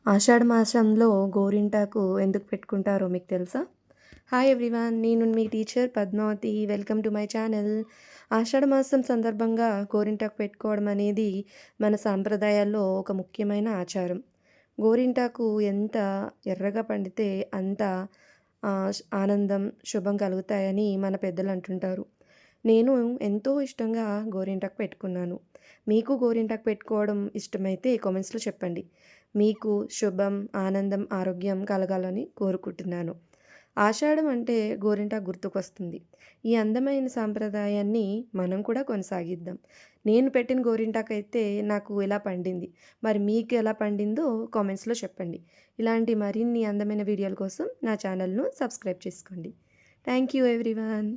ఆషాఢ మాసంలో గోరింటాకు ఎందుకు పెట్టుకుంటారో మీకు తెలుసా? Hi everyone. నేను మీ teacher Padmavathi. Welcome to my channel. ఆషాఢ మాసం సందర్భంగా గోరింటాకు పెట్టుకోవడం అనేది మన సాంప్రదాయాల్లో ఒక ముఖ్యమైన ఆచారం. గోరింటాకు ఎంత ఎర్రగా పండితే అంత ఆనందం, శుభం కలుగుతాయని మన పెద్దలు అంటుంటారు. నేను ఎంతో ఇష్టంగా గోరింటాకు పెట్టుకున్నాను. మీకు గోరింటాకు పెట్టుకోవడం ఇష్టమైతే కామెంట్స్‌లో చెప్పండి. మీకు శుభం, ఆనందం, ఆరోగ్యం కలగాలని కోరుకుంటున్నాను. ఆషాఢం అంటే గోరింటాకు గుర్తుకొస్తుంది. ఈ అందమైన సాంప్రదాయాన్ని మనం కూడా కొనసాగిద్దాం. నేను పెట్టిన గోరింటాకైతే నాకు ఇలా పండింది. మరి మీకు ఎలా పండిందో కామెంట్స్‌లో చెప్పండి. ఇలాంటి మరిన్ని అందమైన వీడియోల కోసం నా ఛానల్‌ను సబ్స్క్రైబ్ చేసుకోండి. Thank you everyone.